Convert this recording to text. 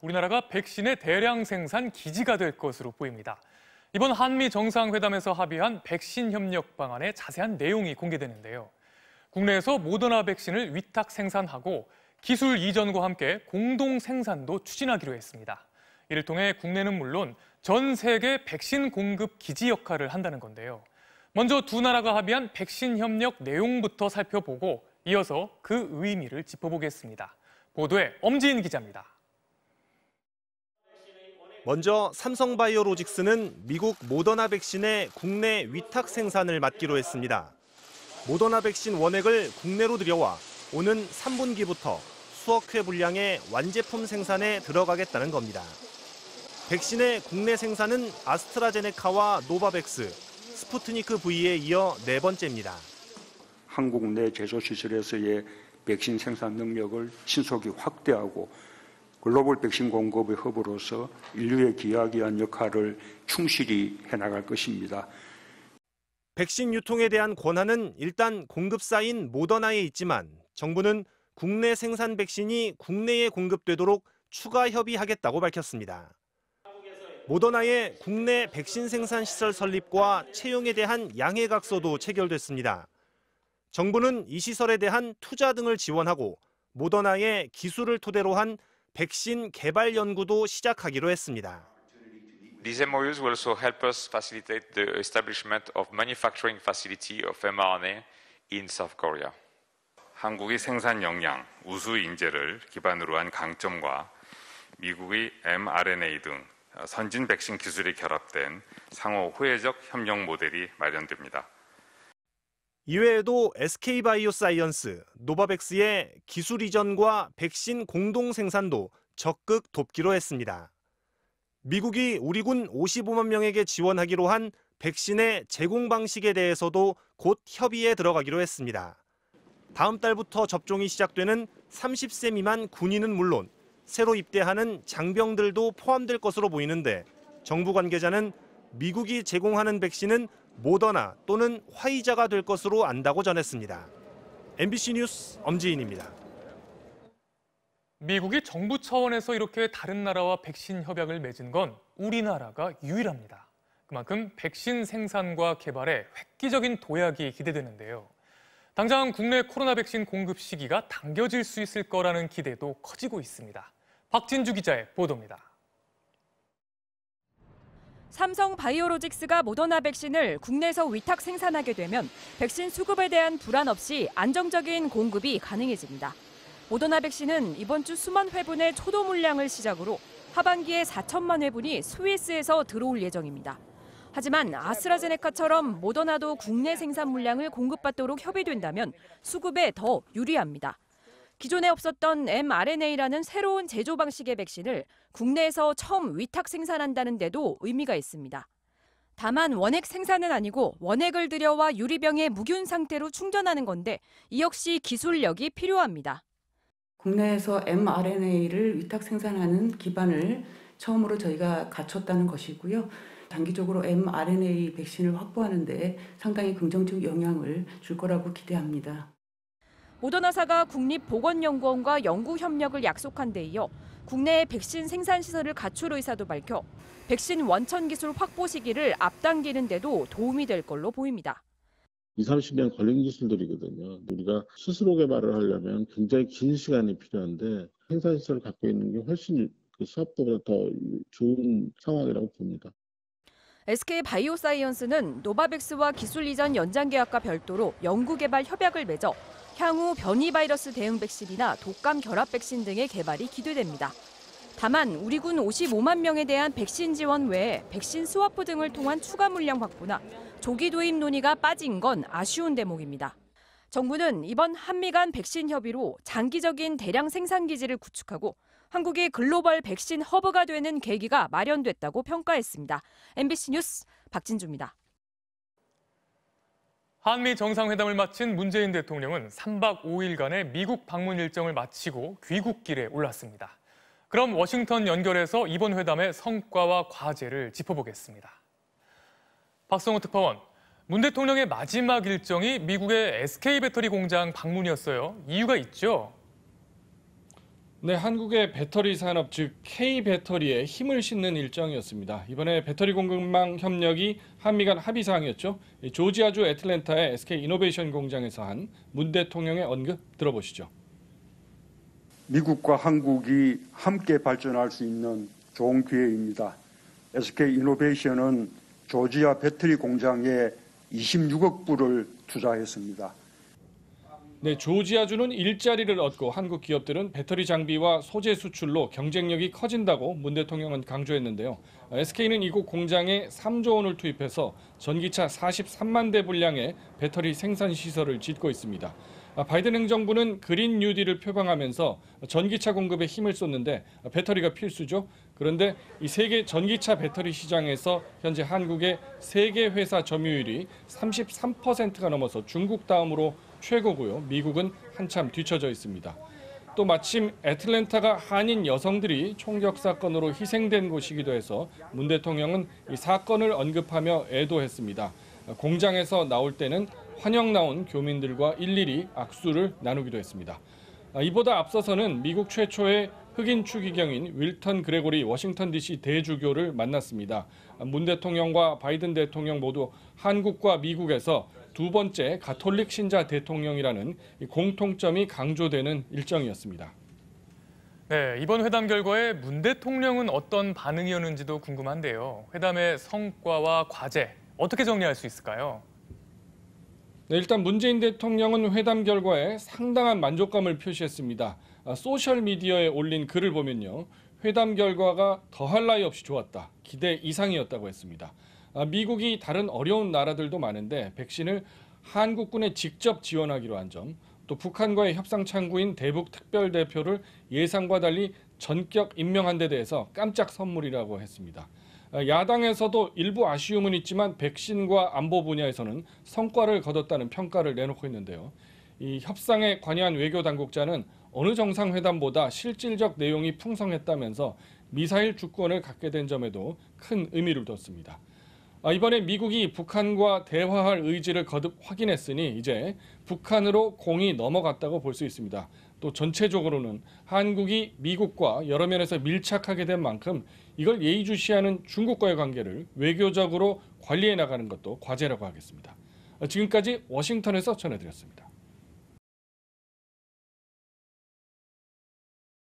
우리나라가 백신의 대량 생산 기지가 될 것으로 보입니다. 이번 한미 정상회담에서 합의한 백신 협력 방안의 자세한 내용이 공개되는데요. 국내에서 모더나 백신을 위탁 생산하고 기술 이전과 함께 공동 생산도 추진하기로 했습니다. 이를 통해 국내는 물론 전 세계 백신 공급 기지 역할을 한다는 건데요. 먼저 두 나라가 합의한 백신 협력 내용부터 살펴보고 이어서 그 의미를 짚어보겠습니다. 보도에 엄지인 기자입니다. 먼저 삼성바이오로직스는 미국 모더나 백신의 국내 위탁 생산을 맡기로 했습니다. 모더나 백신 원액을 국내로 들여와 오는 3분기부터 수억 회 분량의 완제품 생산에 들어가겠다는 겁니다. 백신의 국내 생산은 아스트라제네카와 노바백스, 스푸트니크 V에 이어 네 번째입니다. 한국 내 제조시설에서의 백신 생산 능력을 신속히 확대하고 글로벌 백신 공급의 허브로서 인류에 기여하기 위한 역할을 충실히 해나갈 것입니다. 백신 유통에 대한 권한은 일단 공급사인 모더나에 있지만 정부는 국내 생산 백신이 국내에 공급되도록 추가 협의하겠다고 밝혔습니다. 모더나의 국내 백신 생산 시설 설립과 채용에 대한 양해각서도 체결됐습니다. 정부는 이 시설에 대한 투자 등을 지원하고 모더나의 기술을 토대로 한 백신 개발 연구도 시작하기로 했습니다. These MOUs will also help us facilitate the establishment of manufacturing facility of mRNA in South Korea. 한국의 생산 역량, 우수 인재를 기반으로 한 강점과 미국의 mRNA 등 선진 백신 기술이 결합된 상호 호혜적 협력 모델이 마련됩니다. 이외에도 SK바이오사이언스, 노바백스의 기술 이전과 백신 공동 생산도 적극 돕기로 했습니다. 미국이 우리 군 55만 명에게 지원하기로 한 백신의 제공 방식에 대해서도 곧 협의에 들어가기로 했습니다. 다음 달부터 접종이 시작되는 30세 미만 군인은 물론 새로 입대하는 장병들도 포함될 것으로 보이는데 정부 관계자는 미국이 제공하는 백신은 모더나 또는 화이자가 될 것으로 안다고 전했습니다. MBC 뉴스 엄지인입니다. 미국이 정부 차원에서 이렇게 다른 나라와 백신 협약을 맺은 건 우리나라가 유일합니다. 그만큼 백신 생산과 개발에 획기적인 도약이 기대되는데요. 당장 국내 코로나 백신 공급 시기가 당겨질 수 있을 거라는 기대도 커지고 있습니다. 박진주 기자의 보도입니다. 삼성바이오로직스가 모더나 백신을 국내에서 위탁 생산하게 되면 백신 수급에 대한 불안 없이 안정적인 공급이 가능해집니다. 모더나 백신은 이번 주 수만 회분의 초도 물량을 시작으로 하반기에 4천만 회분이 스위스에서 들어올 예정입니다. 하지만 아스트라제네카처럼 모더나도 국내 생산 물량을 공급받도록 협의된다면 수급에 더 유리합니다. 기존에 없었던 mRNA라는 새로운 제조 방식의 백신을 국내에서 처음 위탁 생산한다는 데도 의미가 있습니다. 다만 원액 생산은 아니고 원액을 들여와 유리병에 무균 상태로 충전하는 건데 이 역시 기술력이 필요합니다. 국내에서 mRNA를 위탁 생산하는 기반을 처음으로 저희가 갖췄다는 것이고요. 단기적으로 mRNA 백신을 확보하는 데 상당히 긍정적 영향을 줄 거라고 기대합니다. 모더나사가 국립보건연구원과 연구 협력을 약속한 데 이어 국내에 백신 생산 시설을 갖출 의사도 밝혀 백신 원천 기술 확보 시기를 앞당기는 데도 도움이 될 걸로 보입니다. 20, 30년 걸린 기술들이거든요. 우리가 스스로 개발을 하려면 굉장히 긴 시간이 필요한데 생산 시설을 갖고 있는 게 훨씬 수압보다 더 좋은 상황이라고 봅니다. SK바이오사이언스는 노바백스와 기술 이전 연장 계약과 별도로 연구개발 협약을 맺어 향후 변이 바이러스 대응 백신이나 독감 결합 백신 등의 개발이 기대됩니다. 다만 우리 군 55만 명에 대한 백신 지원 외에 백신 스와프 등을 통한 추가 물량 확보나 조기 도입 논의가 빠진 건 아쉬운 대목입니다. 정부는 이번 한미 간 백신 협의로 장기적인 대량 생산 기지를 구축하고 한국이 글로벌 백신 허브가 되는 계기가 마련됐다고 평가했습니다. MBC 뉴스 박진주입니다. 한미 정상회담을 마친 문재인 대통령은 3박 5일간의 미국 방문 일정을 마치고 귀국길에 올랐습니다. 그럼 워싱턴 연결해서 이번 회담의 성과와 과제를 짚어보겠습니다. 박성호 특파원, 문 대통령의 마지막 일정이 미국의 SK 배터리 공장 방문이었어요. 이유가 있죠? 네, 한국의 배터리 산업, 즉 K배터리에 힘을 싣는 일정이었습니다. 이번에 배터리 공급망 협력이 한미 간 합의 사항이었죠. 조지아주 애틀랜타의 SK 이노베이션 공장에서 한 문 대통령의 언급 들어보시죠. 미국과 한국이 함께 발전할 수 있는 좋은 기회입니다. SK 이노베이션은 조지아 배터리 공장에 26억 불을 투자했습니다. 네, 조지아주는 일자리를 얻고 한국 기업들은 배터리 장비와 소재 수출로 경쟁력이 커진다고 문 대통령은 강조했는데요. SK는 이곳 공장에 3조 원을 투입해서 전기차 43만 대 분량의 배터리 생산 시설을 짓고 있습니다. 바이든 행정부는 그린 뉴딜을 표방하면서 전기차 공급에 힘을 쏟는데 배터리가 필수죠. 그런데 이 세계 전기차 배터리 시장에서 현재 한국의 세계 회사 점유율이 33%가 넘어서 중국 다음으로 최고고요. 미국은 한참 뒤처져 있습니다. 또 마침 애틀랜타가 한인 여성들이 총격 사건으로 희생된 곳이기도 해서 문 대통령은 이 사건을 언급하며 애도했습니다. 공장에서 나올 때는 환영 나온 교민들과 일일이 악수를 나누기도 했습니다. 이보다 앞서서는 미국 최초의 흑인 추기경인 윌턴 그레고리 워싱턴 DC 대주교를 만났습니다. 문 대통령과 바이든 대통령 모두 한국과 미국에서 두 번째 가톨릭 신자 대통령이라는 공통점이 강조되는 일정이었습니다. 네, 이번 회담 결과에 문 대통령은 어떤 반응이었는지도 궁금한데요. 회담의 성과와 과제 어떻게 정리할 수 있을까요? 네, 일단 문재인 대통령은 회담 결과에 상당한 만족감을 표시했습니다. 소셜미디어에 올린 글을 보면요. 회담 결과가 더할 나위 없이 좋았다. 기대 이상이었다고 했습니다. 미국이 다른 어려운 나라들도 많은데 백신을 한국군에 직접 지원하기로 한 점, 또 북한과의 협상 창구인 대북 특별대표를 예상과 달리 전격 임명한 데 대해서 깜짝 선물이라고 했습니다. 야당에서도 일부 아쉬움은 있지만 백신과 안보 분야에서는 성과를 거뒀다는 평가를 내놓고 있는데요. 이 협상에 관여한 외교 당국자는 어느 정상회담보다 실질적 내용이 풍성했다면서 미사일 주권을 갖게 된 점에도 큰 의미를 뒀습니다. 이번에 미국이 북한과 대화할 의지를 거듭 확인했으니 이제 북한으로 공이 넘어갔다고 볼 수 있습니다. 또 전체적으로는 한국이 미국과 여러 면에서 밀착하게 된 만큼 이걸 예의주시하는 중국과의 관계를 외교적으로 관리해 나가는 것도 과제라고 하겠습니다. 지금까지 워싱턴에서 전해드렸습니다.